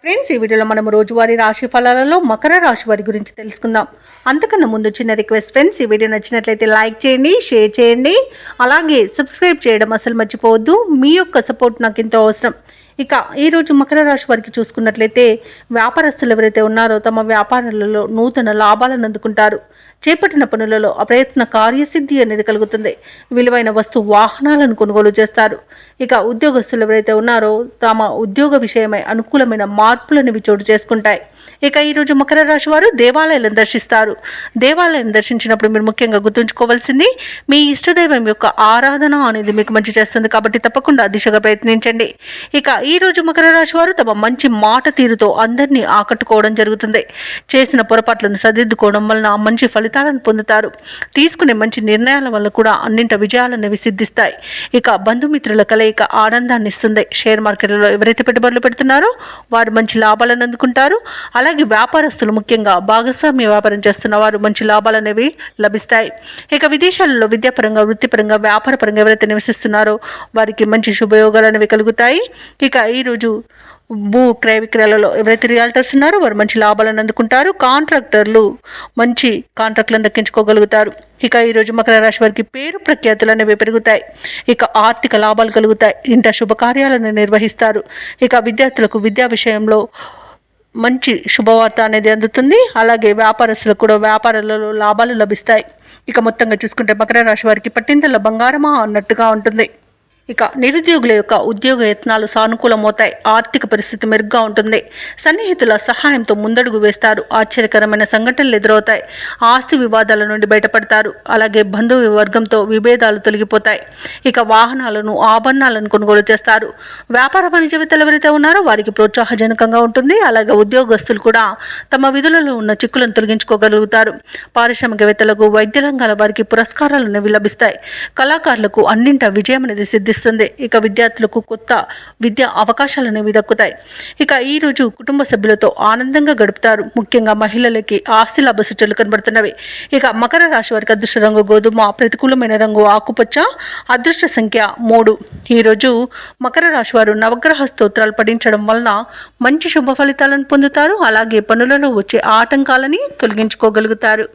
Friends, ఈ వీడియోలో మనం రోజువారీ రాశి ఫలాలలో మకర రాశి వారి గురించి తెలుసుకుందాం. అంతకన్నా ముందు చిన్న రిక్వెస్ట్ ఫ్రెండ్స్, ఈ వీడియో నచ్చినట్లయితే లైక్ చేయండి, షేర్ చేయండి, అలాగే సబ్స్క్రైబ్ చేయడం అసలు మర్చిపోవద్దు. మీ యొక్క సపోర్ట్ నాకు ఎంతో అవసరం. ఇక ఈరోజు మకర రాశి వారికి చూసుకున్నట్లయితే వ్యాపారస్తులు ఎవరైతే ఉన్నారో తమ వ్యాపారాలలో నూతన లాభాలను అందుకుంటారు. చేపట్టిన పనులలో అప్రయత్న కార్యసిద్ధి అనేది కలుగుతుంది. విలువైన వాహనాలను కొనుగోలు చేస్తారు. ఇక ఉద్యోగస్తులు ఎవరైతే ఉన్నారో తమ ఉద్యోగ విషయమై అనుకూలమైన మార్పులనేవి చోటు చేసుకుంటాయి. ఇక ఈరోజు మకర రాశి వారు దేవాలయాలను దర్శిస్తారు. దేవాలయాన్ని దర్శించినప్పుడు మీరు ముఖ్యంగా గుర్తుంచుకోవాల్సింది మీ ఇష్టదైవం యొక్క ఆరాధన అనేది మీకు మంచి చేస్తుంది. కాబట్టి తప్పకుండా దిశగా ప్రయత్నించండి. ఇక ఈరోజు మకర రాశి వారు తమ మంచి మాట తీరుతో అందరినీ ఆకట్టుకోవడం జరుగుతుంది. చేసిన పొరపాట్లను సరిదిద్దుకోవడం వలన మంచి ఫలితాలను పొందుతారు. తీసుకునే మంచి నిర్ణయాల వల్ల కూడా అన్నింటి విజయాలనేవి సిద్ధిస్తాయి. ఇక బంధుమిత్రుల కలయిక ఆనందాన్ని ఇస్తుంది. షేర్ మార్కెట్లలో ఎవరైతే పెట్టుబడులు పెడుతున్నారో వారు మంచి లాభాలను అందుకుంటారు. అలాగే వ్యాపారస్తులు ముఖ్యంగా భాగస్వామ్య వ్యాపారం చేస్తున్న వారు మంచి లాభాలు అనేవి లభిస్తాయి. ఇక విదేశాలలో విద్యాపరంగా, వృత్తిపరంగా, వ్యాపారపరంగా ఎవరైతే నివసిస్తున్నారో వారికి మంచి శుభయోగాలు అనేవి కలుగుతాయి. ఇక ఈరోజు భూ క్రయ విక్రయాలలో ఎవరైతే రియాల్టర్స్ ఉన్నారో వారు మంచి లాభాలను అందుకుంటారు. కాంట్రాక్టర్లు మంచి కాంట్రాక్టులను దక్కించుకోగలుగుతారు. ఇక ఈరోజు మకర రాశి వారికి పేరు ప్రఖ్యాతులు అనేవి పెరుగుతాయి. ఇక ఆర్థిక లాభాలు కలుగుతాయి. ఇంట శుభకార్యాలను నిర్వహిస్తారు. ఇక విద్యార్థులకు విద్యా విషయంలో మంచి శుభవార్త అనేది అందుతుంది. అలాగే వ్యాపారస్తులకు కూడా వ్యాపారాలలో లాభాలు లభిస్తాయి. ఇక మొత్తంగా చూసుకుంటే మకర రాశి వారికి పట్టిందల బంగారమా అన్నట్టుగా ఉంటుంది. ఇక నిరుద్యోగుల యొక్క ఉద్యోగ యత్నాలు సానుకూలమవుతాయి. ఆర్థిక పరిస్థితి మెరుగ్గా ఉంటుంది. సన్నిహితుల సహాయంతో ముందడుగు వేస్తారు. ఆశ్చర్యకరమైన సంఘటనలు ఎదురవుతాయి. ఆస్తి వివాదాల నుండి బయటపడతారు. అలాగే బంధువు వర్గంతో విభేదాలు తొలగిపోతాయి. ఇక వాహనాలను, ఆభరణాలను కొనుగోలు చేస్తారు. వ్యాపార వాణిజ్యవేత్తలు ఎవరైతే ఉన్నారో వారికి ప్రోత్సాహజనకంగా ఉంటుంది. అలాగే ఉద్యోగస్తులు కూడా తమ విధులలో ఉన్న చిక్కులను తొలగించుకోగలుగుతారు. పారిశ్రామికవేత్తలకు, వైద్య రంగాల వారికి పురస్కారాలు అనేవి లభిస్తాయి. కళాకారులకు అన్నింట విజయం అనేది సిద్ధిస్తుంది. ఇక విద్యార్థులకు కొత్త విద్యా అవకాశాలు అనేవి దక్కుతాయి. ఇక ఈరోజు కుటుంబ సభ్యులతో ఆనందంగా గడుపుతారు. ముఖ్యంగా మహిళలకి ఆస్తి లాభ సూచనలు కనబడుతున్నవి. ఇక మకర రాశి వారికి అదృష్ట రంగు గోధుమ, ప్రతికూలమైన రంగు ఆకుపచ్చ, అదృష్ట సంఖ్య 3. ఈరోజు మకర రాశి వారు నవగ్రహ స్తోత్రాలు పఠించడం వలన మంచి శుభ ఫలితాలను పొందుతారు. అలాగే పనులలో వచ్చే ఆటంకాలని తొలగించుకోగలుగుతారు.